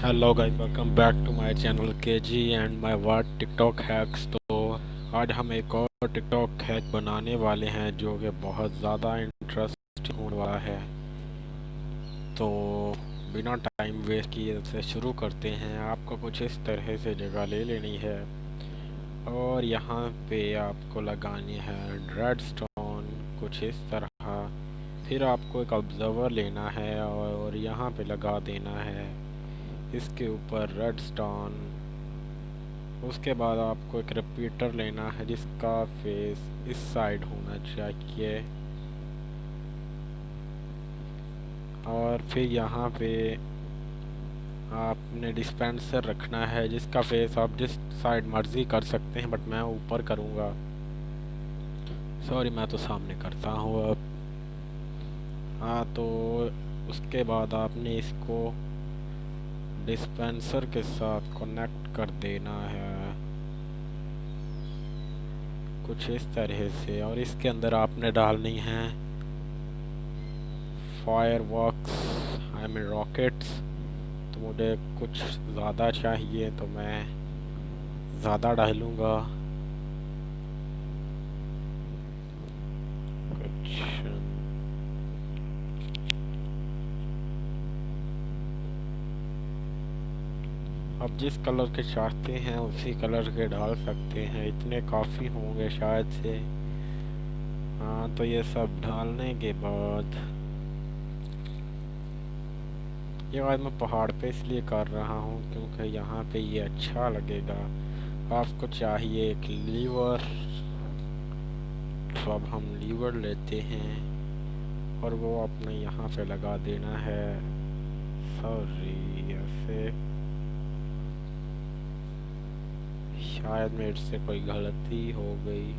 Hello guys, welcome back to my channel K G and my word TikTok hacks. तो आज हम एक और टिकटॉक हैक बनाने वाले हैं जो कि बहुत ज़्यादा इंटरेस्टिंग होने वाला है। तो बिना टाइम वेस्ट किए से शुरू करते हैं। आपको कुछ इस तरह से जगह ले लेनी है और यहाँ पे आपको लगानी है रेडस्टोन कुछ इस तरह। फिर आपको एक ऑब्जर्वर लेना है और यहाँ पे लगा देना है इसके ऊपर रेडस्टोन। उसके बाद आपको एक रिपीटर लेना है जिसका फेस इस साइड होना चाहिए और फिर यहाँ पे आपने डिस्पेंसर रखना है जिसका फेस आप जिस साइड मर्जी कर सकते हैं, बट मैं ऊपर करूँगा। सॉरी, मैं तो सामने करता हूँ अब। हाँ, तो उसके बाद आपने इसको डिस्पेंसर के साथ कनेक्ट कर देना है कुछ इस तरह से, और इसके अंदर आपने डालनी है फायरवर्क्स, आई मीन रॉकेट्स। तो मुझे कुछ ज़्यादा चाहिए तो मैं ज़्यादा डालूँगा कुछ। अब जिस कलर के चाहते हैं उसी कलर के डाल सकते हैं, इतने काफ़ी होंगे शायद से। हाँ, तो ये सब डालने के बाद ये आज मैं पहाड़ पे इसलिए कर रहा हूँ क्योंकि यहाँ पे ये अच्छा लगेगा। आपको चाहिए एक लीवर, तो अब हम लीवर लेते हैं और वो अपने यहाँ पे लगा देना है। सॉरी, ऐसे शायद मेरे से कोई गलती हो गई।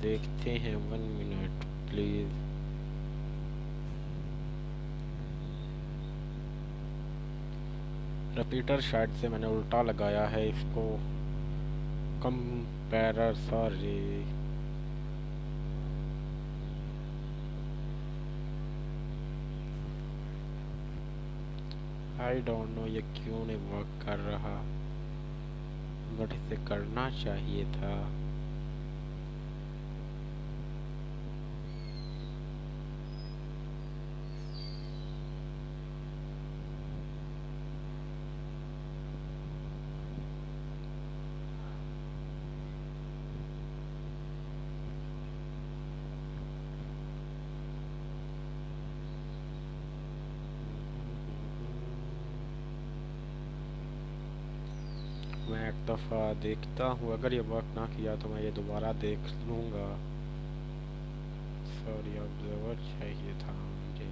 देखते हैं, 1 मिनट प्लीज़। रिपीटर शायद से मैंने उल्टा लगाया है इसको। कंपेरर, सॉरी। आई डोंट नो ये क्यों नहीं वर्क कर रहा, बट इसे करना चाहिए था। मैं एक दफ़ा देखता हूँ, अगर ये वर्क ना किया तो मैं ये दोबारा देख लूँगा। सॉरी, ऑब्जर्वर चाहिए था मुझे।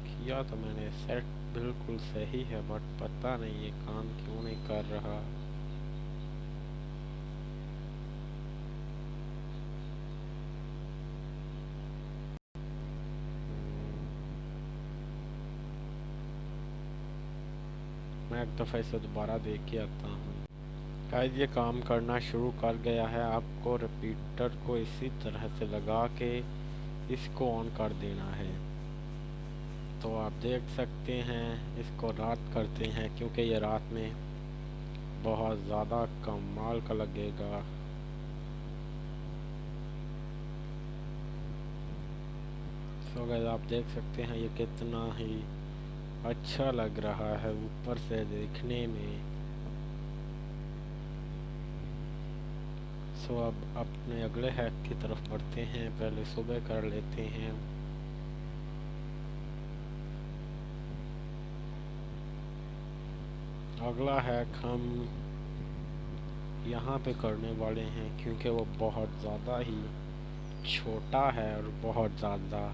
किया तो मैंने, सेट बिल्कुल सही है, बट पता नहीं ये काम क्यों नहीं कर रहा। मैं एक दफ़ा इसे दोबारा देख के आता हूँ। शायद ये काम करना शुरू कर गया है। आपको रिपीटर को इसी तरह से लगा के इसको ऑन कर देना है। तो आप देख सकते हैं, इसको रात करते हैं क्योंकि ये रात में बहुत ज़्यादा कमाल का लगेगा। सो गाइस, आप देख सकते हैं ये कितना ही अच्छा लग रहा है ऊपर से देखने में। सो अब अपने अगले हैक की तरफ बढ़ते हैं। पहले सुबह कर लेते हैं। अगला हैक हम यहाँ पे करने वाले हैं क्योंकि वो बहुत ज़्यादा ही छोटा है और बहुत ज़्यादा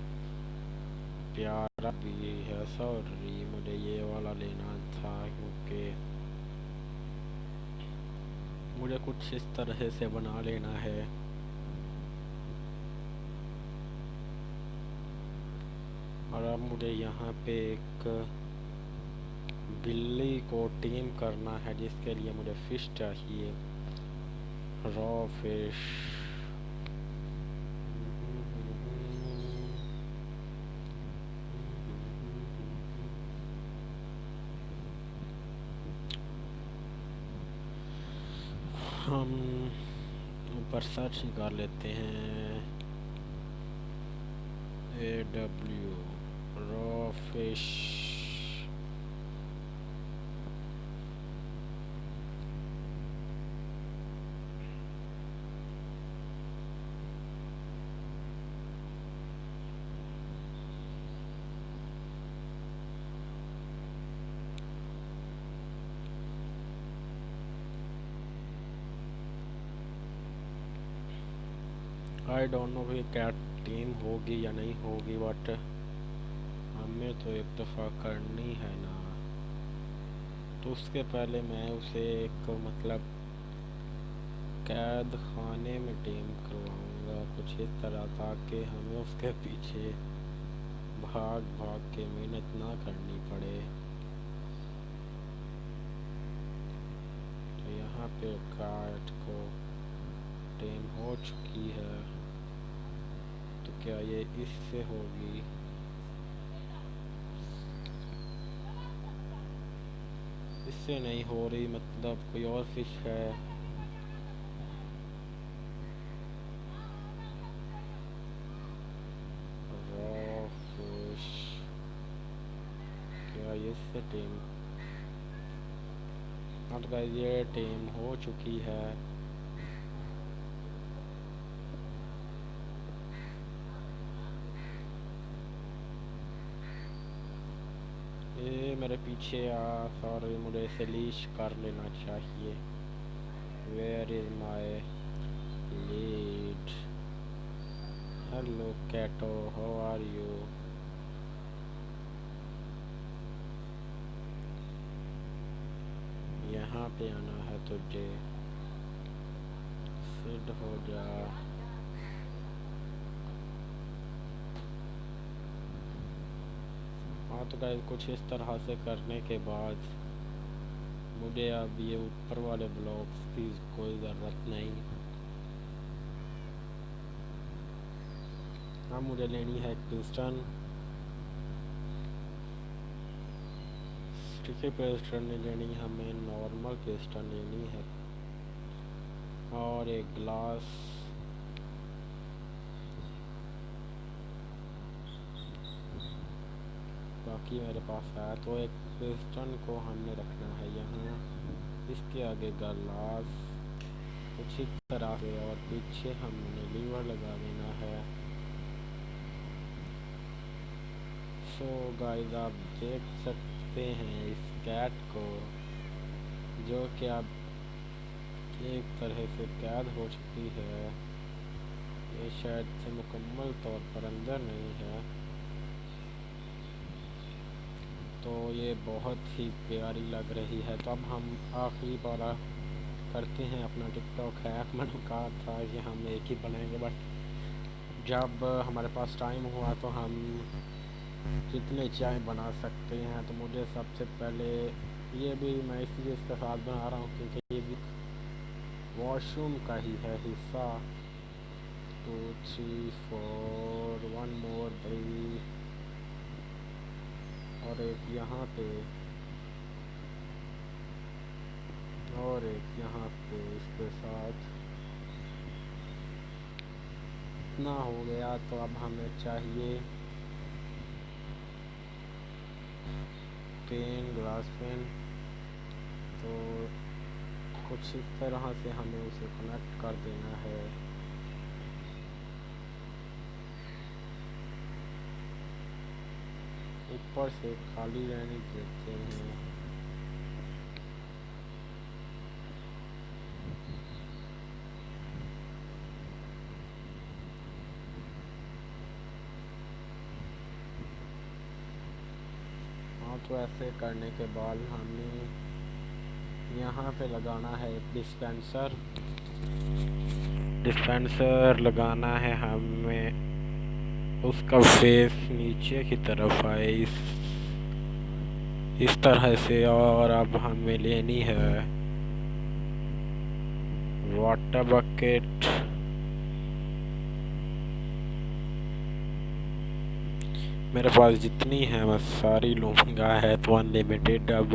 प्यारा भी है। सॉरी, मुझे ये वाला लेना था क्योंकि मुझे कुछ इस तरह से बना लेना है। और अब मुझे यहाँ पे एक बिल्ली को टीम करना है, जिसके लिए मुझे फिश चाहिए, रॉ फिश। हम ऊपर सर्च कर लेते हैं, AW raw fish. I don't know कि क्या टीम होगी या नहीं होगी, बट हमें तो एक दफ़ा करनी है ना। तो उसके पहले मैं उसे एक मतलब कैद खाने में टीम करवाऊंगा कुछ इस तरह, ताकि हमें उसके पीछे भाग भाग के मेहनत ना करनी पड़े। तो यहाँ पे कैट को टीम हो चुकी है, तो क्या ये इससे होगी? इससे नहीं हो रही, मतलब कोई और फिश है। रॉ फिश, क्या ये इससे टीम? हाँ तो गाइस, ये टीम हो चुकी है। ये मेरे पीछे आ, सॉरी, मुझे इसे लीश कर लेना चाहिए। Where is my lead? Hello Kato, how are you? यहाँ पे आना है तुझे, सिद्ध हो जा। हाँ तो गाइस, कुछ इस तरह से करने के बाद मुझे अब ये ऊपर वाले ब्लॉक्स की कोई ज़रूरत नहीं। हाँ, मुझे लेनी है एक पिस्टन। स्टिकी पिस्टन नहीं लेनी, हमें नॉर्मल पिस्टन लेनी है, और एक ग्लास। बाकी मेरे पास है, तो एक पिस्टन को हमने रखना है यहाँ, इसके आगे ग्लास कुछ इस तरह से, और पीछे हमने लीवर लगा देना है। सो गाइस, आप देख सकते हैं इस कैट को, जो कि अब एक तरह से कैद हो चुकी है। ये शायद से मुकम्मल तौर पर अंदर नहीं है। तो ये बहुत ही प्यारी लग रही है। तो अब हम आखिरी बार करते हैं अपना टिकटॉक हैक। मैंने कहा था कि हम एक ही बनाएंगे, बट जब हमारे पास टाइम हुआ तो हम कितने चाय बना सकते हैं। तो मुझे सबसे पहले ये भी मैं इसलिए इसके साथ बना रहा हूँ क्योंकि ये भी वॉशरूम का ही है हिस्सा। 2 3 4, 1 मोर 3, और एक यहाँ पे, और एक यहाँ पे। इसके साथ इतना हो गया। तो अब हमें चाहिए पेन, ग्लास पेन। तो कुछ इस तरह से हमें उसे कनेक्ट कर देना है। ऊपर से खाली रहने देते हैं। हाँ, तो ऐसे करने के बाद हमें यहाँ पे लगाना है एक डिस्पेंसर लगाना है हमें। उसका फेस नीचे की तरफ आए, इस तरह से। और अब हमें लेनी है वाटर बकेट। मेरे पास जितनी है मैं सारी लूँगा, है तो अनलिमिटेड अब,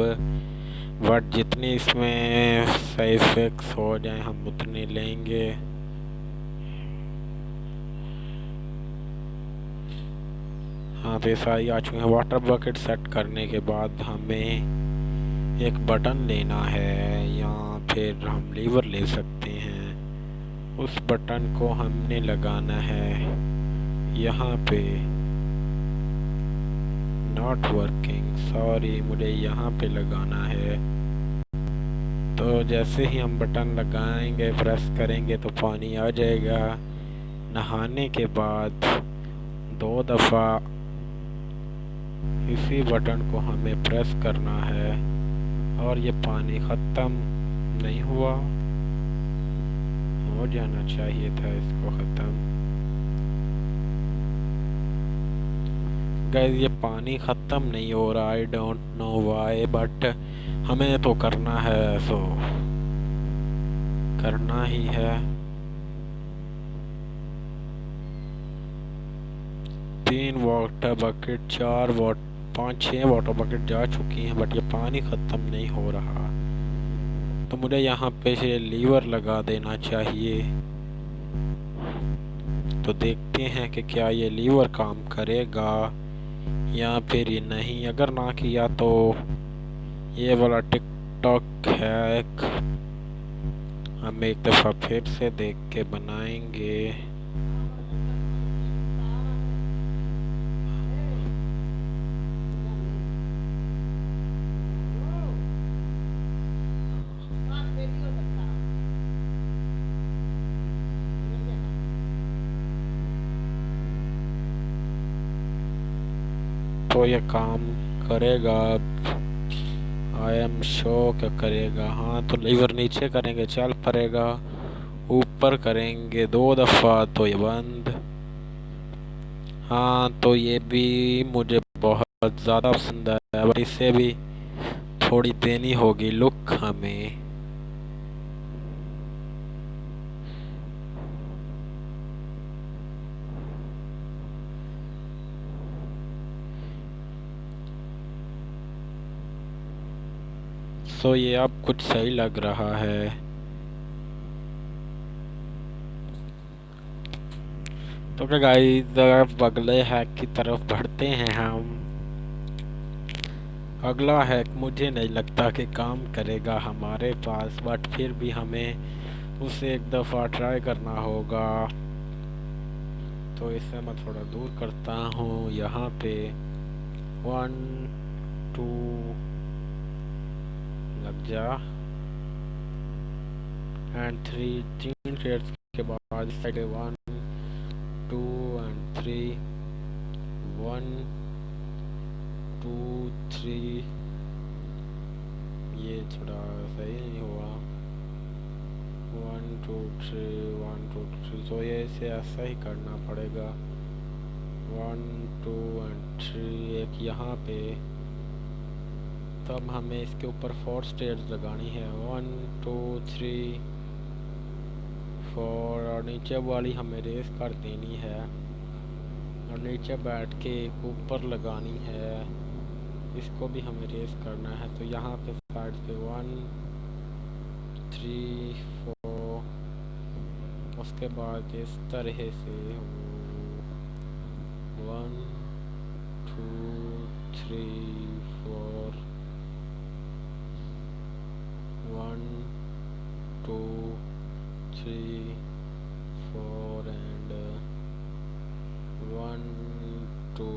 बट जितनी इसमें सही फिक्स हो जाए हम उतनी लेंगे। हाँ तो सारी आ चुके हैं। वाटर बकेट सेट करने के बाद हमें एक बटन लेना है, या फिर हम लीवर ले सकते हैं। उस बटन को हमने लगाना है यहाँ पे। नॉट वर्किंग, सॉरी, मुझे यहाँ पे लगाना है। तो जैसे ही हम बटन लगाएंगे, प्रेस करेंगे तो पानी आ जाएगा। नहाने के बाद 2 दफ़ा इसी बटन को हमें प्रेस करना है, और ये पानी ख़त्म नहीं हुआ, हो जाना चाहिए था इसको ख़त्म। गाइस ये पानी ख़त्म नहीं हो रहा, I don't know why, but हमें तो करना है, सो करना ही है। 3 वाटर बकेट, 4 5 6 वाटर बकेट जा चुकी हैं, बट ये पानी ख़त्म नहीं हो रहा। तो मुझे यहाँ पे से लीवर लगा देना चाहिए। तो देखते हैं कि क्या ये लीवर काम करेगा या फिर ये नहीं। अगर ना किया तो ये वाला टिकटॉक हैक हम एक दफ़ा फिर से देख के बनाएंगे। तो ये काम करेगा अब, आई एम श्योर क्या करेगा। हाँ तो लीवर नीचे करेंगे चल पड़ेगा, ऊपर करेंगे 2 दफ़ा तो ये बंद। हाँ तो ये भी मुझे बहुत ज़्यादा पसंद है, बट इसे भी थोड़ी देनी होगी लुक हमें। सो ये अब कुछ सही लग रहा है। तो क्या गाइस, अब अगले हैक की तरफ बढ़ते हैं हम। अगला हैक मुझे नहीं लगता कि काम करेगा हमारे पास, बट फिर भी हमें उसे एक दफ़ा ट्राई करना होगा। तो इसे मैं थोड़ा दूर करता हूँ। यहाँ पे 1 2 लग जा, एंड 3, 3 शेयर्स के बाद साइड 1 2 एंड 3, 1 2 3। ये थोड़ा सही नहीं हुआ। 1 2 3 1 2 3, तो ये इसे ऐसा ही करना पड़ेगा। 1 2 एंड 3 एक यहाँ पे। तब हमें इसके ऊपर 4 स्टेयर्स लगानी है, 1 2 3 4, और नीचे वाली हमें रेस कर देनी है, और नीचे बैठ के ऊपर लगानी है, इसको भी हमें रेस करना है। तो यहाँ पे साइड पे 1 3 4, उसके बाद इस तरह से 1 2 3 4, 1 2 3 4 एंड 1 2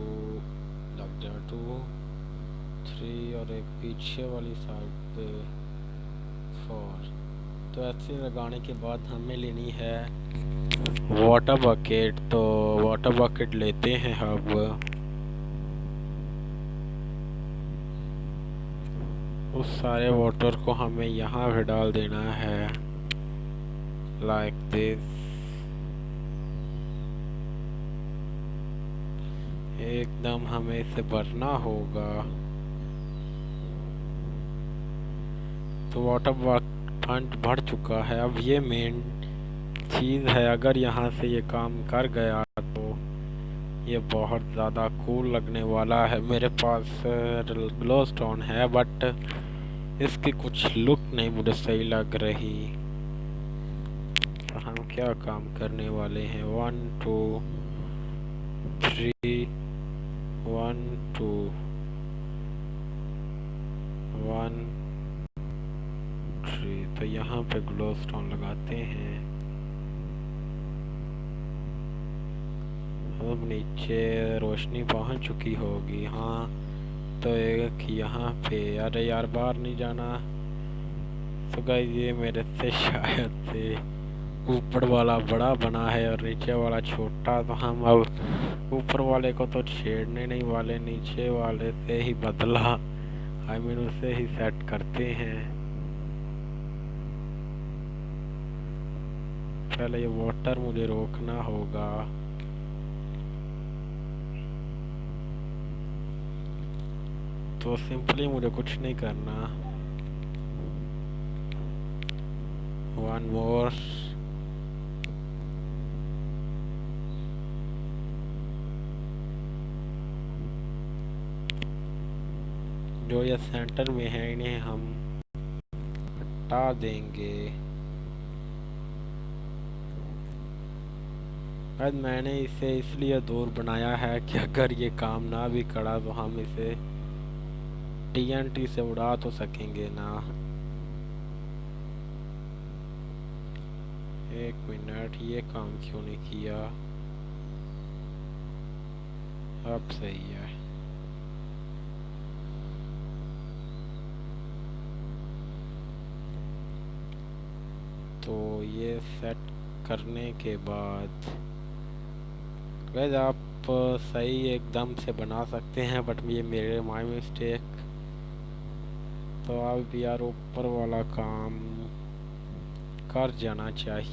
लग जा 2 3, और एक पीछे वाली साइड पे 4। तो ऐसे लगाने के बाद हमें लेनी है वाटर बकेट। तो वाटर बकेट लेते हैं अब। उस सारे वाटर को हमें यहाँ पे डाल देना है, लाइक दिस। एकदम हमें इसे भरना होगा। तो वाटर फ्रंट भर चुका है। अब ये मेन चीज़ है, अगर यहाँ से ये काम कर गया तो ये बहुत ज़्यादा कूल लगने वाला है। मेरे पास ग्लो स्टोन है बट इसकी कुछ लुक नहीं मुझे सही लग रही। तो हम क्या काम करने वाले हैं, 1 2 3 1 2 1 3। तो यहाँ पे ग्लो स्टोन लगाते हैं। अब नीचे रोशनी पहुँच चुकी होगी। हाँ, तो एक यहाँ पे, अरे यार बाहर नहीं जाना। तो गाइस ये मेरे से शायद से ऊपर वाला बड़ा बना है और नीचे वाला छोटा। तो हम अब ऊपर वाले को तो छेड़ने नहीं वाले, नीचे वाले से ही बदला आई मीन उसे ही सेट करते हैं। पहले ये वाटर मुझे रोकना होगा। तो सिंपली मुझे कुछ नहीं करना। 1 मोर। जो ये सेंटर में है इन्हें हम हटा देंगे। शायद मैंने इसे इसलिए दूर बनाया है कि अगर ये काम ना भी करा तो हम इसे TNT से उड़ा तो सकेंगे ना। एक मिनट, ये काम क्यों नहीं किया? अब सही है। तो ये सेट करने के बाद गाइस आप सही एकदम से बना सकते हैं बट ये मेरे माय मिस्टेक। तो अब यार ऊपर वाला काम कर जाना चाहिए।